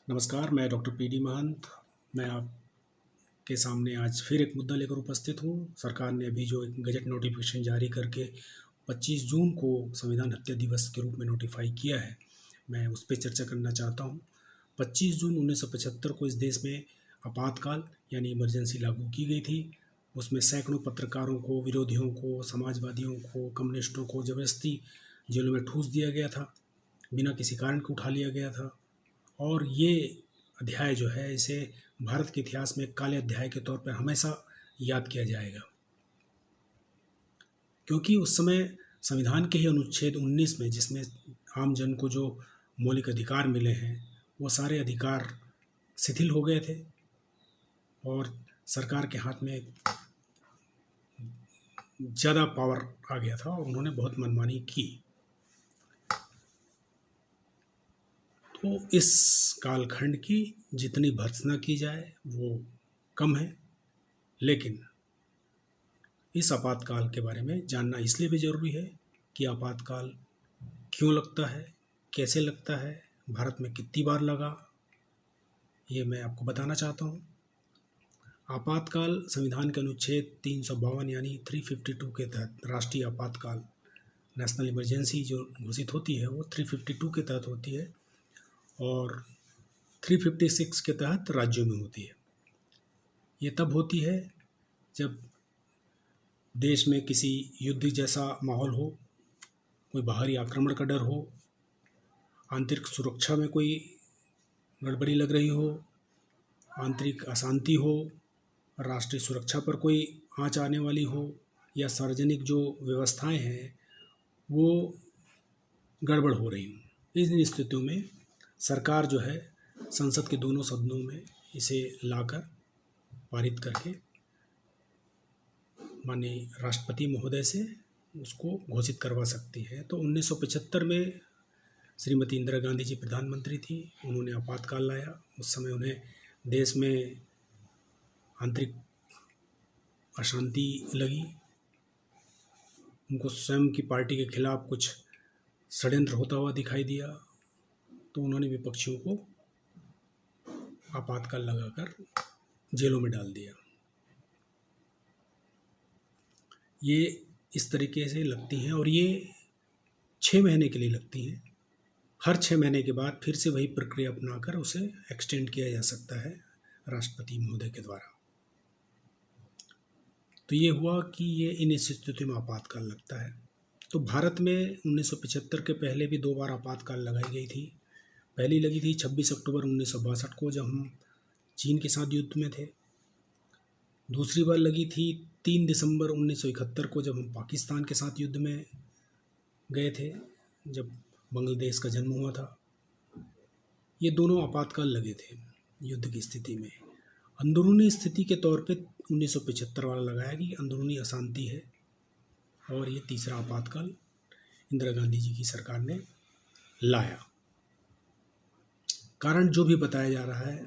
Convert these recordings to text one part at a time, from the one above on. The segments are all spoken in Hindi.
नमस्कार, मैं डॉक्टर पी.डी. महंत। मैं आपके सामने आज फिर एक मुद्दा लेकर उपस्थित हूँ। सरकार ने अभी जो एक गज़ट नोटिफिकेशन जारी करके 25 जून को संविधान हत्या दिवस के रूप में नोटिफाई किया है, मैं उस पे चर्चा करना चाहता हूँ। 25 जून 1975 को इस देश में आपातकाल यानी इमरजेंसी लागू की गई थी। उसमें सैकड़ों पत्रकारों को, विरोधियों को, समाजवादियों को, कम्युनिस्टों को ज़बरदस्ती जेलों में ठूँस दिया गया था, बिना किसी कारण के उठा लिया गया था। और ये अध्याय जो है, इसे भारत के इतिहास में एक काले अध्याय के तौर पर हमेशा याद किया जाएगा, क्योंकि उस समय संविधान के ही अनुच्छेद 19 में, जिसमें आम जन को जो मौलिक अधिकार मिले हैं, वो सारे अधिकार शिथिल हो गए थे और सरकार के हाथ में ज़्यादा पावर आ गया था और उन्होंने बहुत मनमानी की। तो इस कालखंड की जितनी भर्त्सना की जाए वो कम है, लेकिन इस आपातकाल के बारे में जानना इसलिए भी ज़रूरी है कि आपातकाल क्यों लगता है, कैसे लगता है, भारत में कितनी बार लगा, ये मैं आपको बताना चाहता हूँ। आपातकाल संविधान के अनुच्छेद 352 यानी 352 के तहत राष्ट्रीय आपातकाल, नेशनल इमरजेंसी जो घोषित होती है वो 352 के तहत होती है और 356 के तहत राज्यों में होती है। ये तब होती है जब देश में किसी युद्ध जैसा माहौल हो, कोई बाहरी आक्रमण का डर हो, आंतरिक सुरक्षा में कोई गड़बड़ी लग रही हो, आंतरिक अशांति हो, राष्ट्रीय सुरक्षा पर कोई आँच आने वाली हो, या सार्वजनिक जो व्यवस्थाएं हैं वो गड़बड़ हो रही हो। इन स्थितियों में सरकार जो है संसद के दोनों सदनों में इसे लाकर पारित करके माननीय राष्ट्रपति महोदय से उसको घोषित करवा सकती है। तो 1975 में श्रीमती इंदिरा गांधी जी प्रधानमंत्री थी, उन्होंने आपातकाल लाया। उस समय उन्हें देश में आंतरिक अशांति लगी, उनको स्वयं की पार्टी के खिलाफ कुछ षड्यंत्र होता हुआ दिखाई दिया, तो उन्होंने विपक्षियों को आपातकाल लगाकर जेलों में डाल दिया। ये इस तरीके से लगती हैं और ये 6 महीने के लिए लगती हैं। हर 6 महीने के बाद फिर से वही प्रक्रिया अपनाकर उसे एक्सटेंड किया जा सकता है राष्ट्रपति महोदय के द्वारा। तो ये हुआ कि ये इन स्थिति में आपातकाल लगता है। तो भारत में 1975 के पहले भी 2 बार आपातकाल लगाई गई थी। पहली लगी थी 26 अक्टूबर 1962 को, जब हम चीन के साथ युद्ध में थे। दूसरी बार लगी थी 3 दिसंबर 1971 को, जब हम पाकिस्तान के साथ युद्ध में गए थे, जब बांग्लादेश का जन्म हुआ था। ये दोनों आपातकाल लगे थे युद्ध की स्थिति में। अंदरूनी स्थिति के तौर पे 1975 वाला लगाया कि अंदरूनी अशांति है, और ये तीसरा आपातकाल इंदिरा गांधी जी की सरकार ने लाया। कारण जो भी बताया जा रहा है,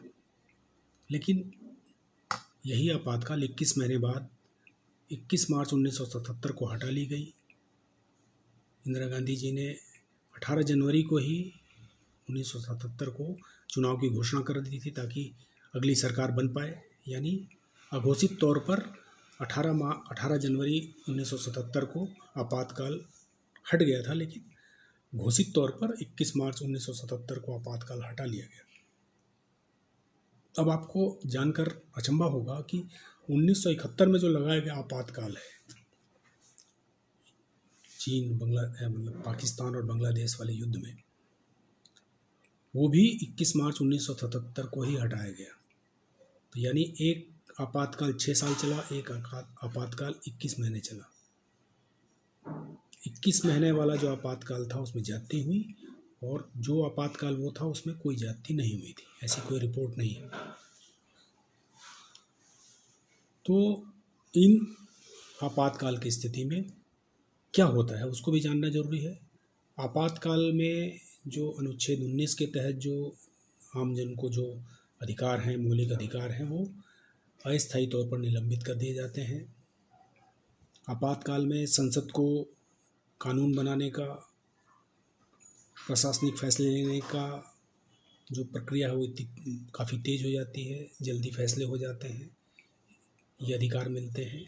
लेकिन यही आपातकाल 21 महीने बाद 21 मार्च 1977 को हटा ली गई। इंदिरा गांधी जी ने 18 जनवरी को ही 1977 को चुनाव की घोषणा कर दी थी, ताकि अगली सरकार बन पाए। यानी अघोषित तौर पर 18 जनवरी 1977 को आपातकाल हट गया था, लेकिन घोषित तौर पर 21 मार्च 1977 को आपातकाल हटा लिया गया। अब आपको जानकर अचंभा होगा कि 1971 में जो लगाया गया आपातकाल है, चीन पाकिस्तान और बांग्लादेश वाले युद्ध में, वो भी 21 मार्च 1977 को ही हटाया गया। तो यानी एक आपातकाल 6 साल चला, एक आपातकाल 21 महीने चला। 21 महीने वाला जो आपातकाल था उसमें ज्यादती हुई, और जो आपातकाल वो था उसमें कोई ज्यादती नहीं हुई थी, ऐसी कोई रिपोर्ट नहीं है। तो इन आपातकाल की स्थिति में क्या होता है उसको भी जानना जरूरी है। आपातकाल में जो अनुच्छेद 19 के तहत जो आम जन को जो अधिकार हैं, मौलिक अधिकार हैं, वो अस्थायी तौर पर निलंबित कर दिए जाते हैं। आपातकाल में संसद को कानून बनाने का, प्रशासनिक फैसले लेने का जो प्रक्रिया है वो काफ़ी तेज़ हो जाती है, जल्दी फैसले हो जाते हैं, ये अधिकार मिलते हैं।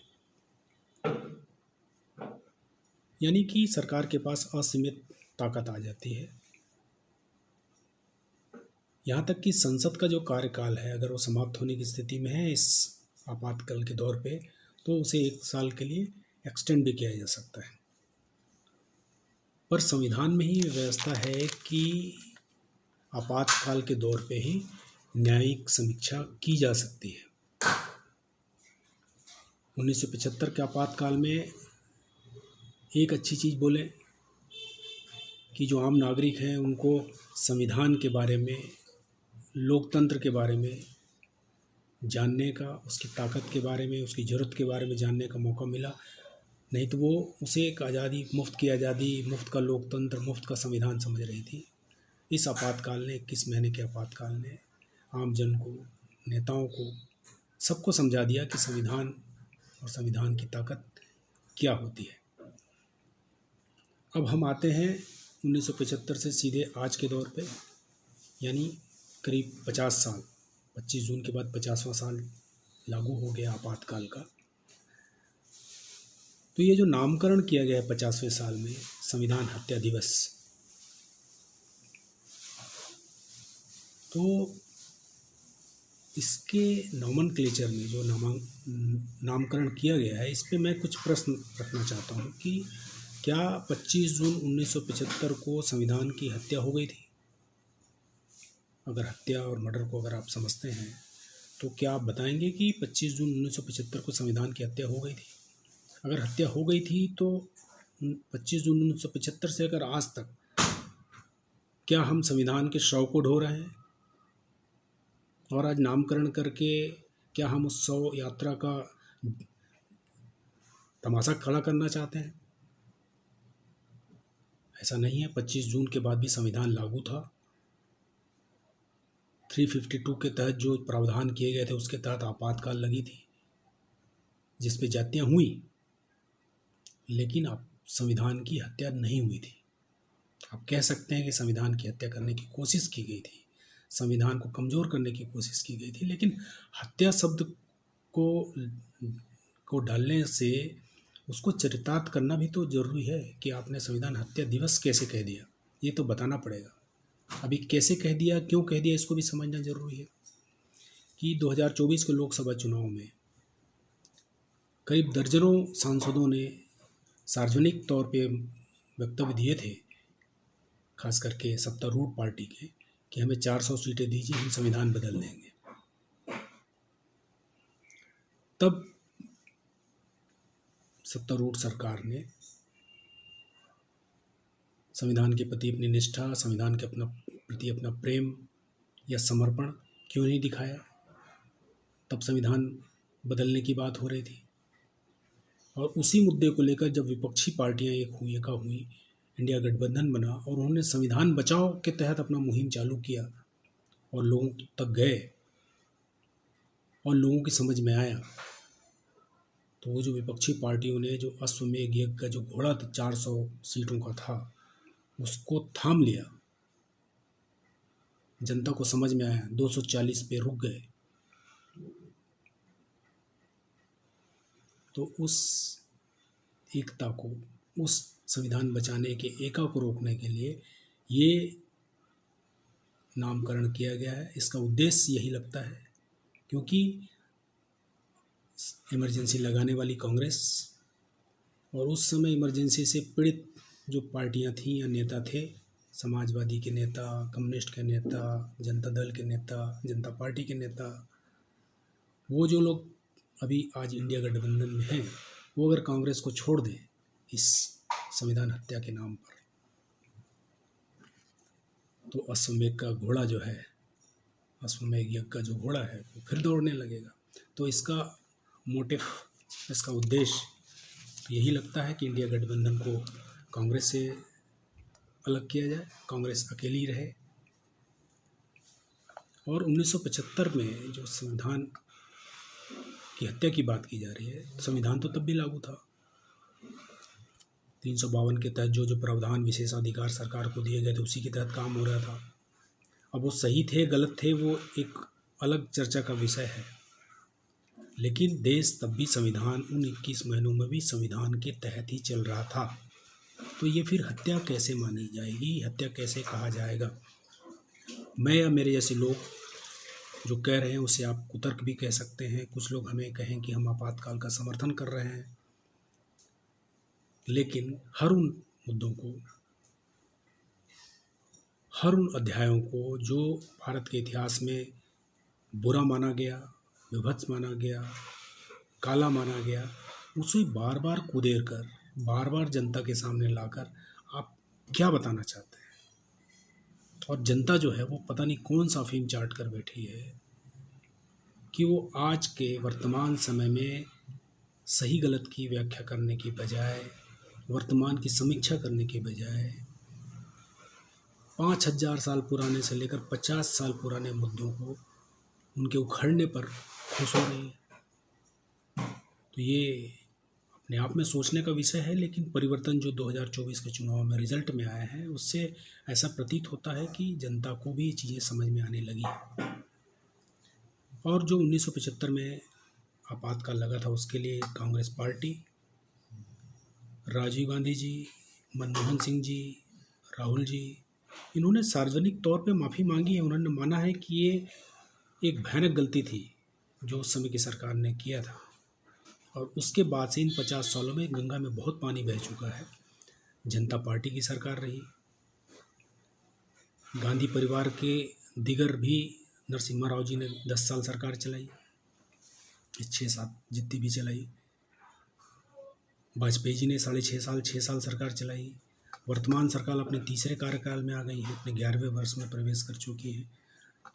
यानी कि सरकार के पास असीमित ताकत आ जाती है। यहाँ तक कि संसद का जो कार्यकाल है, अगर वो समाप्त होने की स्थिति में है इस आपातकाल के दौर पे, तो उसे 1 साल के लिए एक्सटेंड भी किया जा सकता है। पर संविधान में ही व्यवस्था है कि आपातकाल के दौर पे ही न्यायिक समीक्षा की जा सकती है। 1975 के आपातकाल में एक अच्छी चीज़ बोले कि जो आम नागरिक हैं उनको संविधान के बारे में, लोकतंत्र के बारे में जानने का, उसकी ताकत के बारे में, उसकी ज़रूरत के बारे में जानने का मौका मिला। नहीं तो वो उसे एक आज़ादी, मुफ्त की आज़ादी, मुफ्त का लोकतंत्र, मुफ्त का संविधान समझ रही थी। इस आपातकाल ने, 21 महीने के आपातकाल ने आम जन को, नेताओं को, सबको समझा दिया कि संविधान और संविधान की ताकत क्या होती है। अब हम आते हैं 1975 से सीधे आज के दौर पे, यानी करीब 50 साल, 25 जून के बाद 50वां साल लागू हो गया आपातकाल का। तो ये जो नामकरण किया गया है 50वें साल में संविधान हत्या दिवस, तो इसके नॉमनक्लेचर में जो नामकरण किया गया है, इस पे मैं कुछ प्रश्न रखना चाहता हूँ कि क्या 25 जून 1975 को संविधान की हत्या हो गई थी? अगर हत्या और मर्डर को अगर आप समझते हैं तो क्या आप बताएंगे कि 25 जून 1975 को संविधान की हत्या हो गई थी? अगर हत्या हो गई थी तो 25 जून 1975 से अगर आज तक क्या हम संविधान के शव को ढो रहे हैं? और आज नामकरण करके क्या हम उस शव यात्रा का तमाशा खड़ा करना चाहते हैं? ऐसा नहीं है। 25 जून के बाद भी संविधान लागू था। 352 के तहत जो प्रावधान किए गए थे उसके तहत आपातकाल लगी थी, जिस पे जातियाँ हुई, लेकिन अब संविधान की हत्या नहीं हुई थी। आप कह सकते हैं कि संविधान की हत्या करने की कोशिश की गई थी, संविधान को कमज़ोर करने की कोशिश की गई थी, लेकिन हत्या शब्द को डालने से उसको चरितार्थ करना भी तो ज़रूरी है कि आपने संविधान हत्या दिवस कैसे कह दिया, ये तो बताना पड़ेगा। अभी कैसे कह दिया, क्यों कह दिया, इसको भी समझना ज़रूरी है कि 2024 के लोकसभा चुनाव में करीब दर्जनों सांसदों ने सार्वजनिक तौर पे वक्तव्य दिए थे, खास करके सत्तारूढ़ पार्टी के, कि हमें 400 सीटें दीजिए, हम संविधान बदल देंगे। तब सत्तारूढ़ सरकार ने संविधान के प्रति अपनी निष्ठा, संविधान के प्रति अपना प्रेम या समर्पण क्यों नहीं दिखाया? तब संविधान बदलने की बात हो रही थी। और उसी मुद्दे को लेकर जब विपक्षी पार्टियां एका हुई, इंडिया गठबंधन बना और उन्होंने संविधान बचाओ के तहत अपना मुहिम चालू किया और लोगों तक गए और लोगों की समझ में आया, तो वो जो विपक्षी पार्टियों ने जो अश्वमेध यज्ञ का जो घोड़ा 400 सीटों का था उसको थाम लिया, जनता को समझ में आया, 240 पे रुक गए। तो उस एकता को, उस संविधान बचाने के एका को रोकने के लिए ये नामकरण किया गया है। इसका उद्देश्य यही लगता है, क्योंकि इमरजेंसी लगाने वाली कांग्रेस और उस समय इमरजेंसी से पीड़ित जो पार्टियां थीं या नेता थे, समाजवादी के नेता, कम्युनिस्ट के नेता, जनता दल के नेता, जनता पार्टी के नेता, वो जो लोग अभी आज इंडिया गठबंधन में हैं, वो अगर कांग्रेस को छोड़ दें इस संविधान हत्या के नाम पर, तो अश्वमेध का घोड़ा जो है, अश्वमेध यज्ञ का जो घोड़ा है वो फिर दौड़ने लगेगा। तो इसका मोटिव, इसका उद्देश्य यही लगता है कि इंडिया गठबंधन को कांग्रेस से अलग किया जाए, कांग्रेस अकेली रहे। और 1975 में जो संविधान की हत्या की बात की जा रही है, संविधान तो तब भी लागू था। 352 के तहत जो प्रावधान, विशेषाधिकार सरकार को दिए गए थे, उसी के तहत काम हो रहा था। अब वो सही थे गलत थे वो एक अलग चर्चा का विषय है, लेकिन देश तब भी संविधान उन 21 महीनों में भी संविधान के तहत ही चल रहा था। तो ये फिर हत्या कैसे मानी जाएगी, हत्या कैसे कहा जाएगा? मैं या मेरे जैसे लोग जो कह रहे हैं उसे आप कुतर्क भी कह सकते हैं, कुछ लोग हमें कहें कि हम आपातकाल का समर्थन कर रहे हैं, लेकिन हर उन मुद्दों को, हर उन अध्यायों को जो भारत के इतिहास में बुरा माना गया, विभत्स माना गया, काला माना गया, उसे बार बार कुदेर कर, बार बार जनता के सामने लाकर आप क्या बताना चाहते हैं? और जनता जो है वो पता नहीं कौन सा अफीम चाट कर बैठी है कि वो आज के वर्तमान समय में सही गलत की व्याख्या करने की बजाय, वर्तमान की समीक्षा करने के बजाय 5,000 साल पुराने से लेकर 50 साल पुराने मुद्दों को उनके उखड़ने पर खुश हो रही है। तो ये अपने आप में सोचने का विषय है, लेकिन परिवर्तन जो 2024 के चुनाव में रिजल्ट में आया है उससे ऐसा प्रतीत होता है कि जनता को भी ये चीज़ें समझ में आने लगी है। और जो 1975 में आपातकाल लगा था उसके लिए कांग्रेस पार्टी, राजीव गांधी जी, मनमोहन सिंह जी, राहुल जी, इन्होंने सार्वजनिक तौर पे माफ़ी मांगी है। उन्होंने माना है कि ये एक भयानक गलती थी जो उस समय की सरकार ने किया था, और उसके बाद से इन 50 सालों में गंगा में बहुत पानी बह चुका है। जनता पार्टी की सरकार रही, गांधी परिवार के दिगर भी, नरसिम्हा राव जी ने 10 साल सरकार चलाई, 6-7 जितनी भी चलाई, वाजपेयी जी ने 6.5 साल सरकार चलाई, वर्तमान सरकार अपने तीसरे कार्यकाल में आ गई है, अपने 11वें वर्ष में प्रवेश कर चुकी है।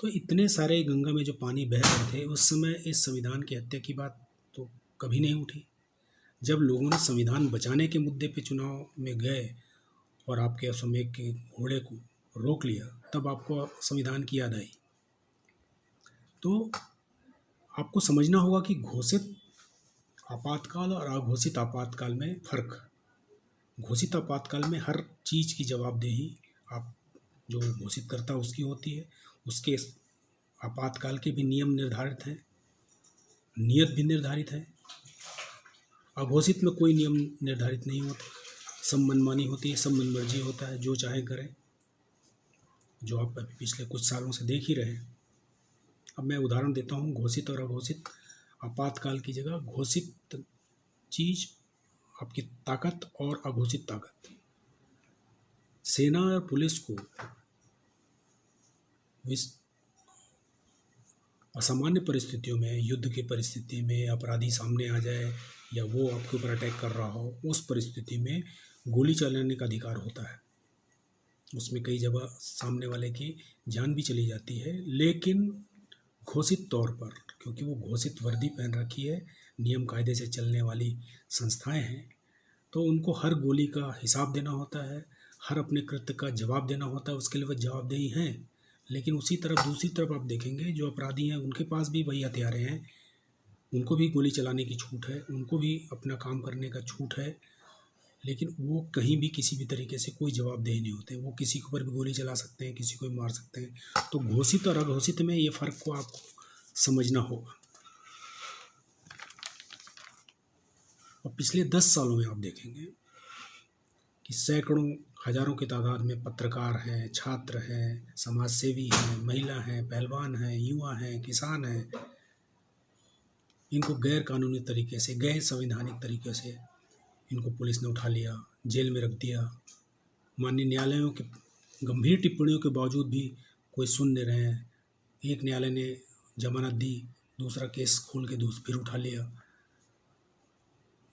तो इतने सारे गंगा में जो पानी बह रहे थे उस समय इस संविधान की हत्या की बात तो कभी नहीं उठी। जब लोगों ने संविधान बचाने के मुद्दे पे चुनाव में गए और आपके समय के घोड़े को रोक लिया, तब आपको संविधान की याद आई। तो आपको समझना होगा कि घोषित आपातकाल और अघोषित आपातकाल में फ़र्क। घोषित आपातकाल में हर चीज़ की जवाबदेही आप जो घोषित करता उसकी होती है, उसके आपातकाल के भी नियम निर्धारित हैं, नियत भी निर्धारित है। अघोषित में कोई नियम निर्धारित नहीं होते, सब मनमानी होती है, सब मनमर्जी होता है, जो चाहे करें, जो आप पिछले कुछ सालों से देख ही रहे हैं। अब मैं उदाहरण देता हूँ घोषित और अघोषित। आपातकाल की जगह घोषित चीज़ आपकी ताकत और अघोषित ताकत। सेना और पुलिस को असामान्य परिस्थितियों में, युद्ध की परिस्थिति में अपराधी सामने आ जाए या वो आपके ऊपर अटैक कर रहा हो, उस परिस्थिति में गोली चलाने का अधिकार होता है। उसमें कई जगह सामने वाले की जान भी चली जाती है, लेकिन घोषित तौर पर, क्योंकि वो घोषित वर्दी पहन रखी है, नियम कायदे से चलने वाली संस्थाएं हैं, तो उनको हर गोली का हिसाब देना होता है, हर अपने कृत्य का जवाब देना होता है, उसके लिए वह जवाबदेही हैं। लेकिन उसी तरफ दूसरी तरफ आप देखेंगे जो अपराधी हैं उनके पास भी वही हथियारें हैं, उनको भी गोली चलाने की छूट है, उनको भी अपना काम करने का छूट है, लेकिन वो कहीं भी किसी भी तरीके से कोई जवाबदेही नहीं होते। वो किसी के ऊपर भी गोली चला सकते हैं, किसी को भी मार सकते हैं। तो घोषित और अघोषित में ये फ़र्क को आपको समझना होगा। और पिछले 10 सालों में आप देखेंगे कि सैकड़ों, हजारों की तादाद में पत्रकार हैं, छात्र हैं, समाज सेवी हैं, महिला हैं, पहलवान हैं, युवा हैं, किसान हैं, इनको गैर कानूनी तरीके से, गैर संवैधानिक तरीके से इनको पुलिस ने उठा लिया, जेल में रख दिया। माननीय न्यायालयों की गंभीर टिप्पणियों के बावजूद भी कोई सुन नहीं रहे हैं। एक न्यायालय ने जमानत दी, दूसरा केस खोल के फिर उठा लिया।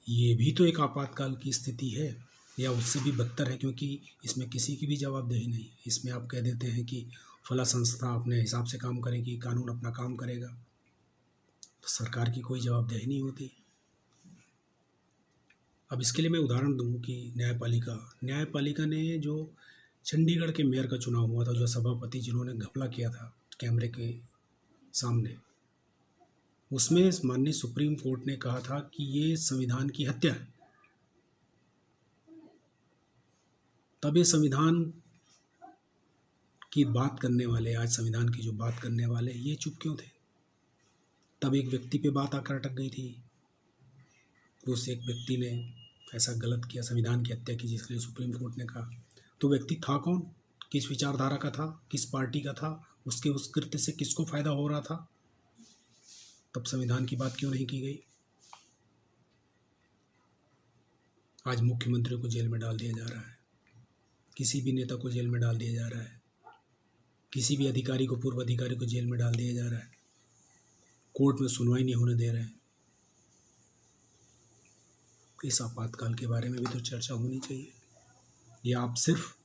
ये भी तो एक आपातकाल की स्थिति है, या उससे भी बदतर है, क्योंकि इसमें किसी की भी जवाबदेही नहीं। इसमें आप कह देते हैं कि फला संस्था अपने हिसाब से काम करेगी, कानून अपना काम करेगा, तो सरकार की कोई जवाबदेही नहीं होती। अब इसके लिए मैं उदाहरण दूं कि न्यायपालिका ने जो चंडीगढ़ के मेयर का चुनाव हुआ था, जो सभापति जिन्होंने घपला किया था कैमरे के सामने, उसमें माननीय सुप्रीम कोर्ट ने कहा था कि ये संविधान की हत्या है। तब ये संविधान की बात करने वाले, आज संविधान की जो बात करने वाले, ये चुप क्यों थे? तब एक व्यक्ति पे बात आकर अटक गई थी। उस एक व्यक्ति ने ऐसा गलत किया, संविधान की हत्या की, जिसके लिए सुप्रीम कोर्ट ने कहा। तो व्यक्ति था कौन, किस विचारधारा का था, किस पार्टी का था, उसके उस कृत्य से किसको फायदा हो रहा था? तब संविधान की बात क्यों नहीं की गई? आज मुख्यमंत्री को जेल में डाल दिया जा रहा है, किसी भी नेता को जेल में डाल दिया जा रहा है, किसी भी अधिकारी को, पूर्व अधिकारी को जेल में डाल दिया जा रहा है, कोर्ट में सुनवाई नहीं होने दे रहे हैं। इस आपातकाल के बारे में भी तो चर्चा होनी चाहिए। या आप सिर्फ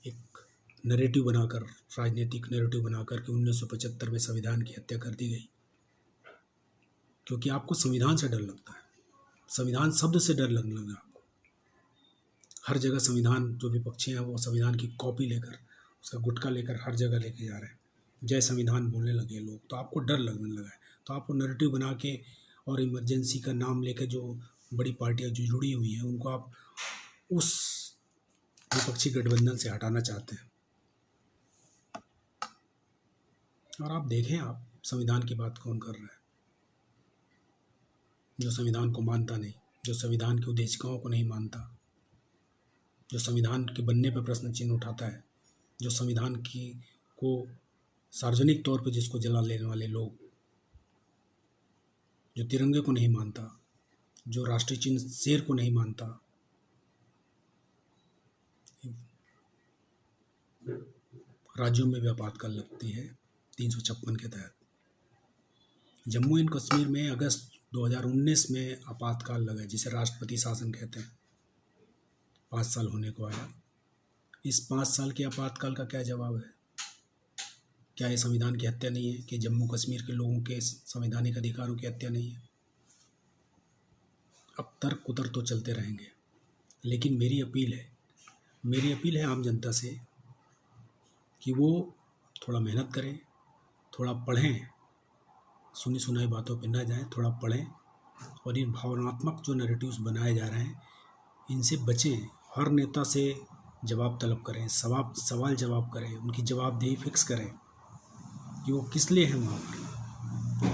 एक नैरेटिव बनाकर, राजनीतिक नैरेटिव बनाकर के 1975 में संविधान की हत्या कर दी गई, क्योंकि आपको संविधान से डर लगता है, संविधान शब्द से डर लगने लगा आपको। हर जगह संविधान, जो विपक्षी हैं वो संविधान की कॉपी लेकर, उसका गुटखा लेकर हर जगह लेके जा रहे हैं, जय संविधान बोलने लगे लोग, तो आपको डर लगने लगा है। तो आपको नैरेटिव बना के और इमरजेंसी का नाम लेकर जो बड़ी पार्टियां जो जुड़ी हुई हैं, उनको आप उस विपक्षी गठबंधन से हटाना चाहते हैं। और आप देखें, आप संविधान की बात कौन कर रहा है? जो संविधान को मानता नहीं, जो संविधान की उद्देशिकाओं को नहीं मानता, जो संविधान के बनने पर प्रश्न चिन्ह उठाता है, जो संविधान की को सार्वजनिक तौर पर जिसको जला लेने वाले लोग, जो तिरंगे को नहीं मानता, जो राष्ट्रीय चिन्ह शेर को नहीं मानता, राज्यों में भी आपातकाल लगती है 356 के तहत। जम्मू एंड कश्मीर में अगस्त 2019 में आपातकाल लगा, जिसे राष्ट्रपति शासन कहते हैं, 5 साल होने को आया। इस 5 साल के आपातकाल का क्या जवाब है? क्या ये संविधान की हत्या नहीं है कि जम्मू कश्मीर के लोगों के संवैधानिक अधिकारों की हत्या नहीं है? अब तर्क कुतर तो चलते रहेंगे, लेकिन मेरी अपील है आम जनता से कि वो थोड़ा मेहनत करें, थोड़ा पढ़ें, सुनी सुनाई बातों पे ना जाएं, थोड़ा पढ़ें, और इन भावनात्मक जो नैरेटिव्स बनाए जा रहे हैं, इनसे बचें। हर नेता से जवाब तलब करें, सवाल जवाब करें, उनकी जवाबदेही फिक्स करें कि वो किस लिए हैं वहाँ पर,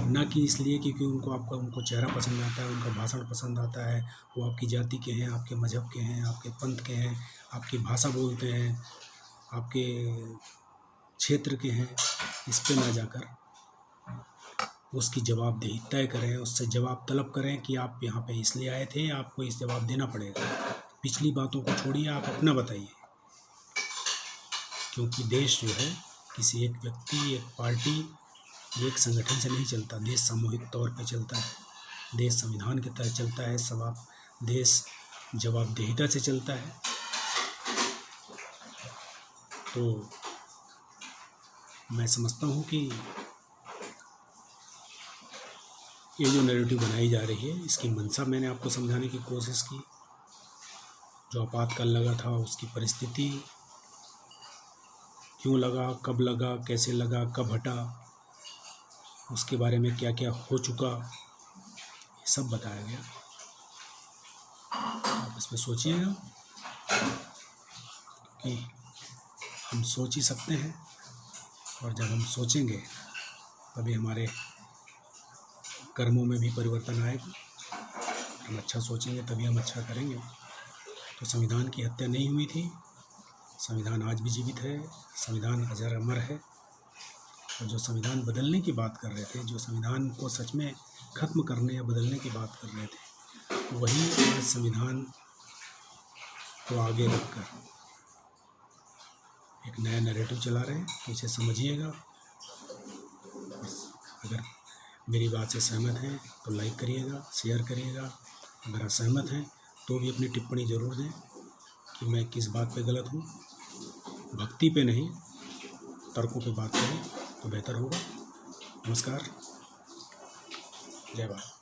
ना कि इसलिए क्योंकि उनको चेहरा पसंद आता है, उनका भाषण पसंद आता है, वो आपकी जाति के हैं, आपके मजहब के हैं, आपके पंथ के हैं, आपकी भाषा बोलते हैं, आपके क्षेत्र के हैं। इस पे ना जाकर उसकी जवाबदेही तय करें, उससे जवाब तलब करें कि आप यहाँ पे इसलिए आए थे, आपको इस जवाब देना पड़ेगा। पिछली बातों को छोड़िए, आप अपना बताइए, क्योंकि देश जो है किसी एक व्यक्ति, एक पार्टी, एक संगठन से नहीं चलता। देश सामूहिक तौर पे चलता है, देश संविधान के तहत चलता है, देश जवाबदेहिता से चलता है। तो मैं समझता हूँ कि ये जो नैरेटिव बनाई जा रही है, इसकी मंशा मैंने आपको समझाने की कोशिश की। जो आपातकाल लगा था, उसकी परिस्थिति, क्यों लगा, कब लगा, कैसे लगा, कब हटा, उसके बारे में क्या क्या हो चुका, ये सब बताया गया। आप इस पर सोचिएगा कि हम सोच ही सकते हैं, और जब हम सोचेंगे तभी हमारे कर्मों में भी परिवर्तन आएगा। हम अच्छा सोचेंगे तभी हम अच्छा करेंगे। तो संविधान की हत्या नहीं हुई थी, संविधान आज भी जीवित है, संविधान अजर अमर है। और जो संविधान बदलने की बात कर रहे थे, जो संविधान को सच में खत्म करने या बदलने की बात कर रहे थे, वही आज संविधान को आगे रखकर एक नया नैरेटिव चला रहे हैं। तो इसे समझिएगा। अगर मेरी बात से सहमत हैं तो लाइक करिएगा, शेयर करिएगा। अगर असहमत हैं तो भी अपनी टिप्पणी ज़रूर दें कि मैं किस बात पे गलत हूँ। भक्ति पे नहीं, तर्कों पे बात करें तो बेहतर होगा। नमस्कार, जय भारत।